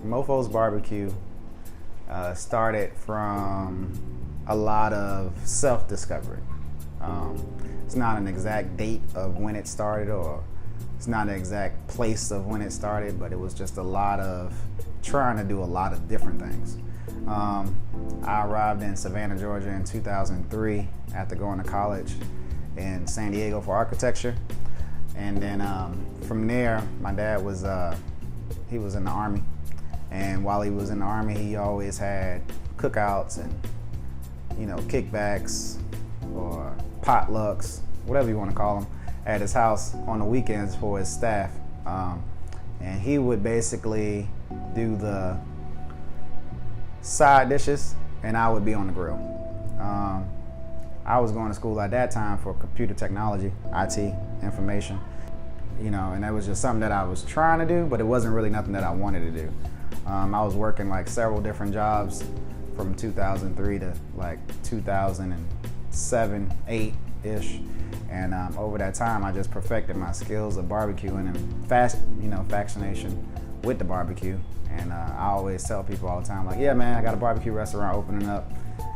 Mofo's Barbecue started from a lot of self-discovery. It's not an exact date of when it started, or it's not an exact place of when it started, but it was just a lot of trying to do a lot of different things. I arrived in Savannah, Georgia in 2003 after going to college in San Diego for architecture. And then from there, my dad was, he was in the Army. And while he was in the Army, he always had cookouts and, kickbacks or potlucks, whatever you want to call them, at his house on the weekends for his staff. And he would basically do the side dishes and I would be on the grill. I was going to school at that time for computer technology, IT, information, and that was just something that I was trying to do, but it wasn't really nothing that I wanted to do. I was working like several different jobs from 2003 to like 2007, 8-ish. And over that time, I just perfected my skills of barbecuing and fascination with the barbecue. And I always tell people all the time, like, yeah, man, I got a barbecue restaurant opening up,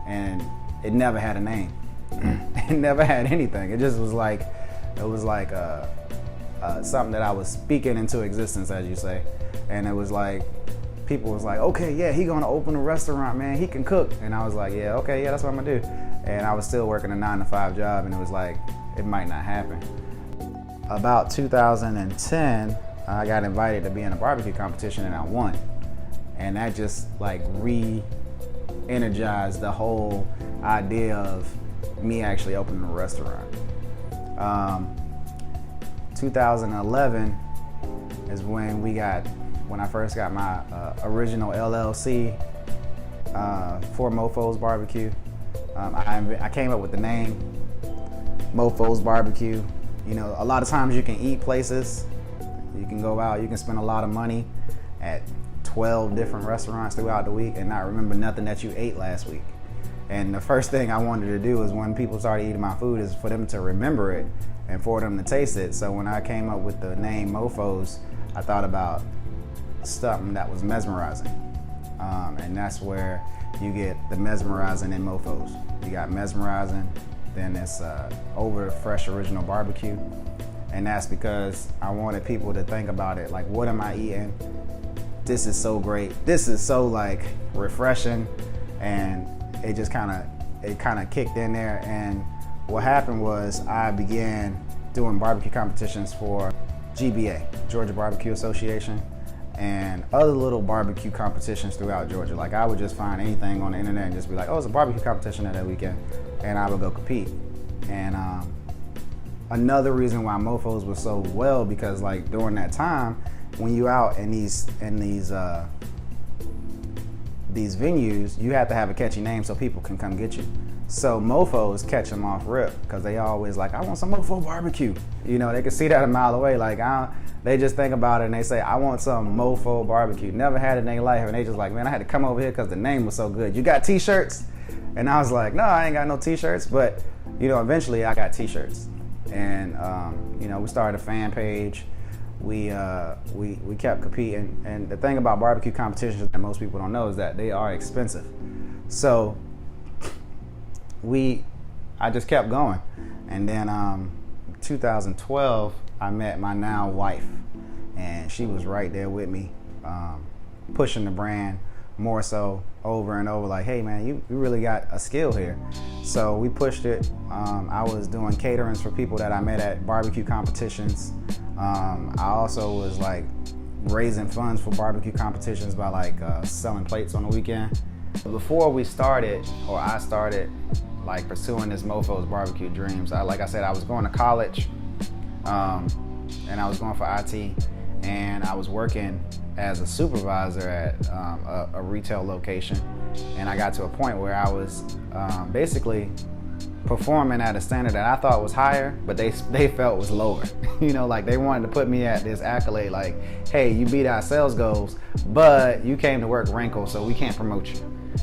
and it never had a name. It never had anything. It just was like, something that I was speaking into existence, as you say. And it was like, people was like, okay, yeah, he gonna open a restaurant, man, he can cook. And I was like, yeah, okay, yeah, that's what I'm gonna do. And I was still working a 9-to-5 job, and it was like, it might not happen. About 2010, I got invited to be in a barbecue competition and I won. And that just like re-energized the whole idea of me actually opening a restaurant. 2011 is when I first got my original LLC for Mofo's Barbecue. I came up with the name Mofo's Barbecue. A lot of times you can eat places, you can go out, you can spend a lot of money at 12 different restaurants throughout the week and not remember nothing that you ate last week. And the first thing I wanted to do is when people started eating my food is for them to remember it and for them to taste it. So when I came up with the name Mofo's, I thought about something that was mesmerizing. And that's where you get the mesmerizing in Mofo's. You got mesmerizing, then it's over fresh original barbecue. And that's because I wanted people to think about it like, what am I eating? This is so great. This is so like refreshing. And it just kind of kicked in there. And what happened was I began doing barbecue competitions for GBA, Georgia Barbecue Association, and other little barbecue competitions throughout Georgia. Like I would just find anything on the internet and just be like, oh, it's a barbecue competition that weekend. And I would go compete. And another reason why Mofo's was so well, because like during that time, when you out in these venues, you have to have a catchy name so people can come get you. So Mofo's catch them off rip because they always like, I want some Mofo barbecue. They can see that a mile away. Like they just think about it and they say, I want some Mofo barbecue. Never had it in their life, and they just like, man, I had to come over here because the name was so good. You got t-shirts? And I was like, no, I ain't got no t-shirts. But eventually I got t-shirts, and we started a fan page. We kept competing, and the thing about barbecue competitions that most people don't know is that they are expensive. So I just kept going, and then 2012 I met my now wife, and she was right there with me, pushing the brand more so over and over, like, hey man, you really got a skill here. So we pushed it. I was doing caterings for people that I met at barbecue competitions. I also was like raising funds for barbecue competitions by like selling plates on the weekend. Before I started like pursuing this Mofo's Barbecue dreams, like I said, I was going to college, and I was going for IT, and I was working as a supervisor at a retail location, and I got to a point where I was basically performing at a standard that I thought was higher, but they felt was lower. Like they wanted to put me at this accolade, like, hey, you beat our sales goals, but you came to work wrinkled, so we can't promote you.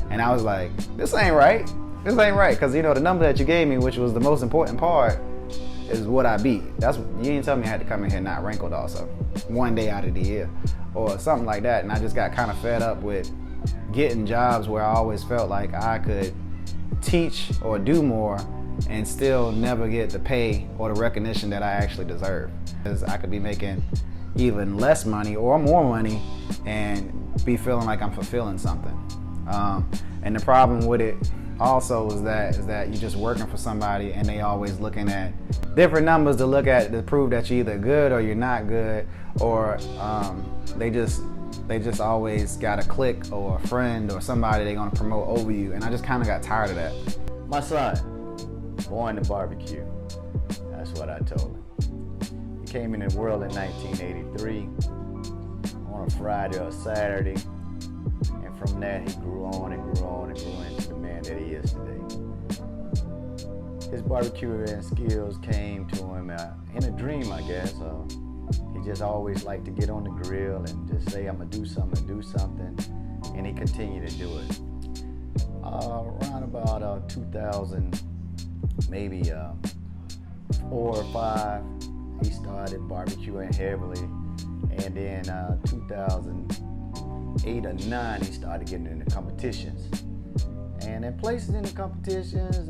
And I was like, this ain't right, because the number that you gave me, which was the most important part, is what I be. That's, you didn't tell me I had to come in here not wrinkled also, one day out of the year, or something like that. And I just got kind of fed up with getting jobs where I always felt like I could teach or do more and still never get the pay or the recognition that I actually deserve. Because I could be making even less money or more money and be feeling like I'm fulfilling something. And the problem with it also is that you're just working for somebody and they always looking at different numbers to look at to prove that you're either good or you're not good, or they just always got a clique or a friend or somebody they're gonna promote over you, and I just kind of got tired of that. My son, born to barbecue. That's what I told him. He came in the world in 1983 on a Friday or Saturday, and from that he grew on and grew on and grew into the man that he is today. His barbecuing skills came to him in a dream, I guess. He just always liked to get on the grill and just say, I'm gonna do something, and he continued to do it. Around about 2000, maybe 4 or 5, he started barbecuing heavily, and then 2008 or 9, he started getting into competitions. And in places in the competitions,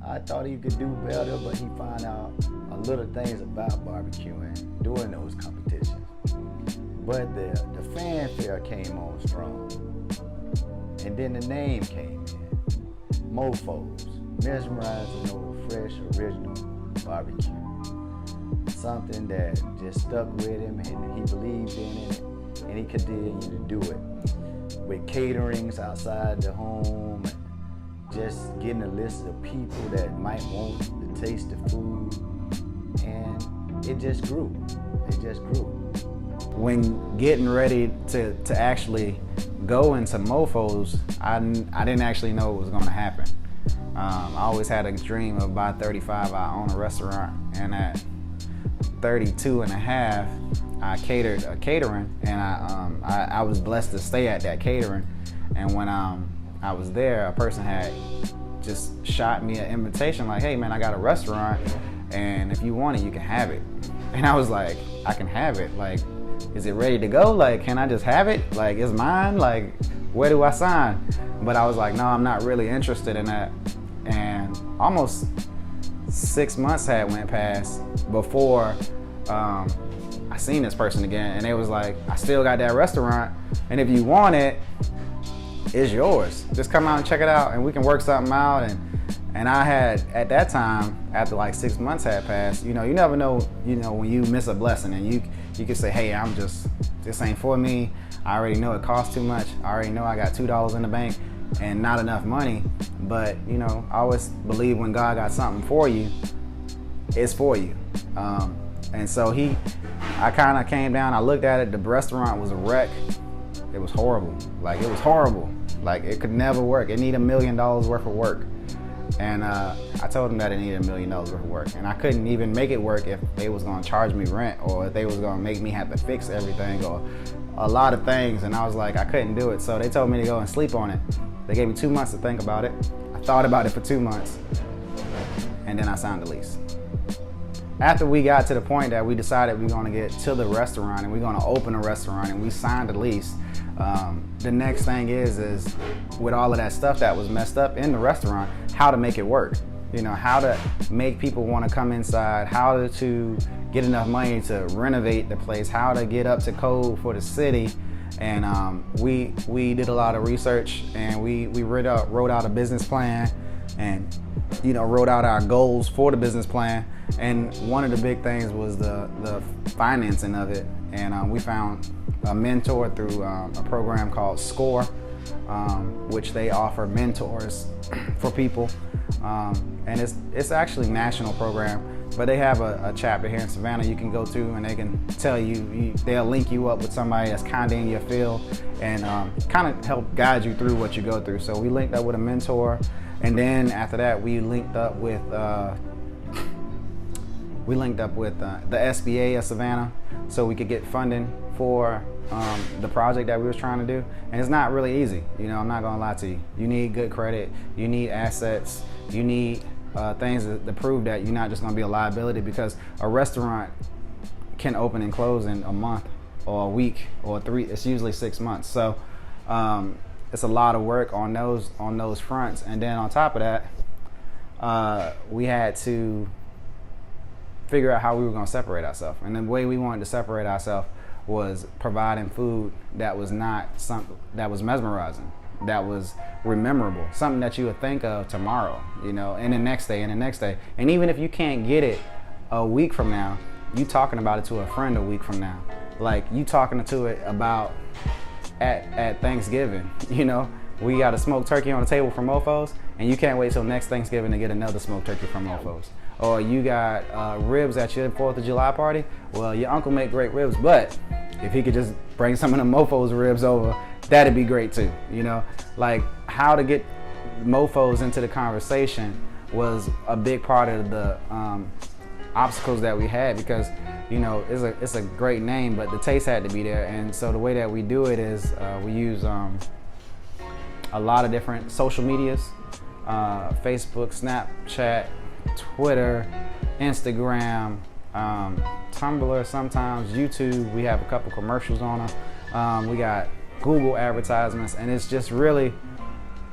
I thought he could do better, but he found out a little things about barbecuing during those competitions. But the fanfare came on strong. And then the name came in. Mofos, mesmerizing over fresh, original barbecue. Something that just stuck with him, and he believed in it, and he continued to do it. With caterings outside the home, and just getting a list of people that might want to taste the food, and it just grew. It just grew. When getting ready to actually go into Mofos, I didn't actually know it was going to happen. I always had a dream of by 35 I own a restaurant, and at 32 and a half I catered a catering, and I was blessed to stay at that catering. And when I was there, a person had just shot me an invitation like, hey man, I got a restaurant, and if you want it, you can have it. And I was like, I can have it? Like, is it ready to go? Like, can I just have it? Like, it's mine? Like, where do I sign? But I was like, no, I'm not really interested in that. And almost 6 months had went past before I seen this person again, and they was like, I still got that restaurant, and if you want it, it's yours. Just come out and check it out, and we can work something out. And I had, at that time, after like 6 months had passed, you never know, when you miss a blessing, and you can say, hey, this ain't for me. I already know it costs too much. I already know I got $2 in the bank and not enough money. But, I always believe when God got something for you, it's for you. And so I kind of came down, I looked at it, the restaurant was a wreck. It was horrible. Like, it was horrible. Like, it could never work. It needed $1 million worth of work. And I told them that it needed $1 million worth of work. And I couldn't even make it work if they was gonna charge me rent, or if they was gonna make me have to fix everything, or a lot of things. And I was like, I couldn't do it. So they told me to go and sleep on it. They gave me 2 months to think about it. I thought about it for 2 months, and then I signed the lease. After we got to the point that we decided we're gonna get to the restaurant and we're gonna open a restaurant, and we signed the lease, the next thing is with all of that stuff that was messed up in the restaurant, how to make it work. How to make people want to come inside, how to get enough money to renovate the place, how to get up to code for the city. And we did a lot of research, and we wrote out a business plan, and wrote out our goals for the business plan. And one of the big things was the financing of it. And we found a mentor through a program called SCORE, which they offer mentors for people. And it's actually a national program, but they have a chapter here in Savannah you can go to, and they can tell you, they'll link you up with somebody that's kind of in your field, and kind of help guide you through what you go through. So we linked up with a mentor, and then after that we linked up with the SBA of Savannah, so we could get funding for the project that we was trying to do. And it's not really easy, I'm not gonna lie to you. You need good credit, you need assets, you need things to prove that you're not just going to be a liability, because a restaurant can open and close in a month or a week or 3. It's usually 6 months. So it's a lot of work on those fronts. And then on top of that, we had to figure out how we were going to separate ourselves. And the way we wanted to separate ourselves was providing food that was not something that was mesmerizing, that was rememberable, something that you would think of tomorrow, and the next day and the next day. And even if you can't get it a week from now, you talking about it to a friend a week from now. Like, you talking to it about at Thanksgiving, we got a smoked turkey on the table for mofos, and you can't wait till next Thanksgiving to get another smoked turkey from mofos. Or you got ribs at your 4th of July party. Well, your uncle make great ribs, but if he could just bring some of the mofos ribs over, that'd be great too. Like, how to get mofos into the conversation was a big part of the obstacles that we had, because it's a great name, but the taste had to be there. And so the way that we do it is we use a lot of different social medias, Facebook, Snapchat, Twitter, Instagram, Tumblr, sometimes YouTube. We have a couple commercials on them. We got Google advertisements, and it's just really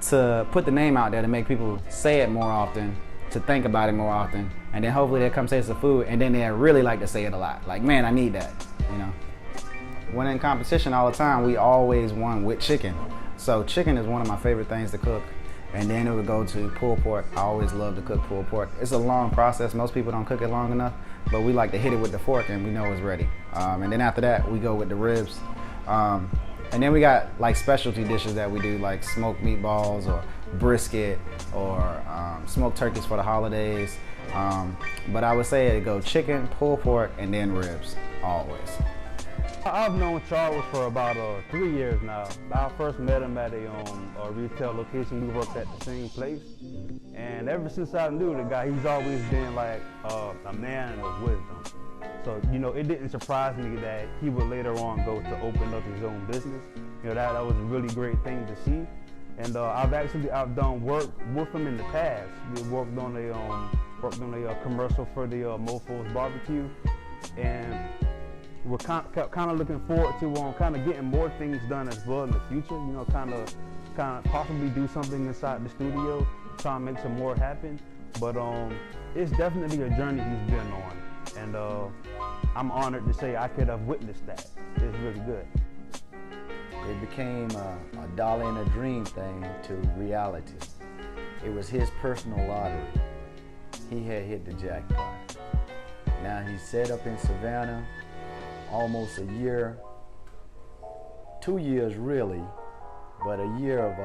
to put the name out there to make people say it more often, to think about it more often, and then hopefully they'll come taste the food, and then they'll really like to say it a lot. Like, man, I need that, When in competition all the time, we always won with chicken. So chicken is one of my favorite things to cook. And then it would go to pulled pork. I always love to cook pulled pork. It's a long process. Most people don't cook it long enough, but we like to hit it with the fork and we know it's ready. And then after that, we go with the ribs. And then we got like specialty dishes that we do, like smoked meatballs or brisket or smoked turkeys for the holidays. But I would say it go chicken, pulled pork, and then ribs, always. I've known Charles for about 3 years now. I first met him at a retail location. We worked at the same place. And ever since I knew the guy, he's always been like a man of wisdom. So, it didn't surprise me that he would later on go to open up his own business. That was a really great thing to see. And I've done work with him in the past. We worked on a commercial for the Mofos barbecue. And we're kind of looking forward to kind of getting more things done as well in the future. Kind of possibly do something inside the studio, try and make some more happen. But it's definitely a journey he's been on, and I'm honored to say I could have witnessed that. It's really good. It became a dollar and a dream thing to reality. It was his personal lottery. He had hit the jackpot. Now he's set up in Savannah. Almost a year, 2 years really, but a year of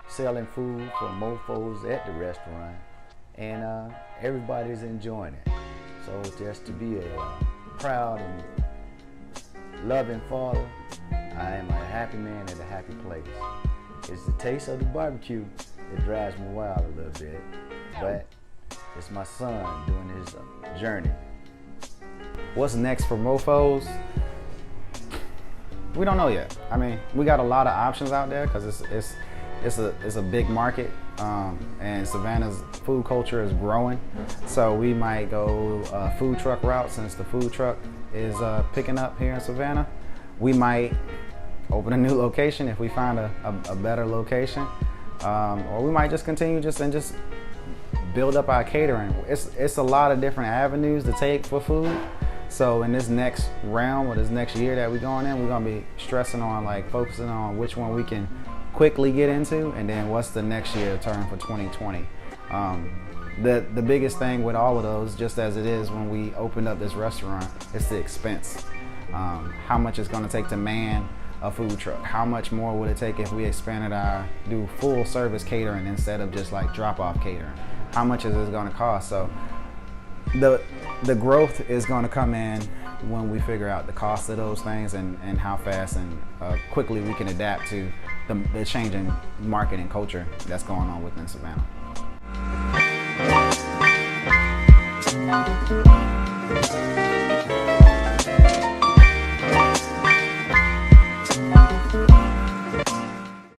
selling food for mofos at the restaurant, and everybody's enjoying it. So just to be a proud and loving father, I am a happy man at a happy place. It's the taste of the barbecue that drives me wild a little bit, but it's my son doing his journey. What's next for mofos? We don't know yet. I mean, we got a lot of options out there because it's a big market, and Savannah's food culture is growing. So we might go food truck route, since the food truck is picking up here in Savannah. We might open a new location if we find a better location, or we might just continue just build up our catering. It's a lot of different avenues to take for food. So in this next round or this next year that we're going in, we're gonna be focusing on which one we can quickly get into, and then what's the next year turn for 2020. The biggest thing with all of those, just as it is when we opened up this restaurant, is the expense. How much it's gonna take to man a food truck? How much more would it take if we expanded do full service catering instead of just like drop off catering? How much is it gonna cost? So the growth is going to come in when we figure out the cost of those things and how fast and quickly we can adapt to the changing market and culture that's going on within Savannah.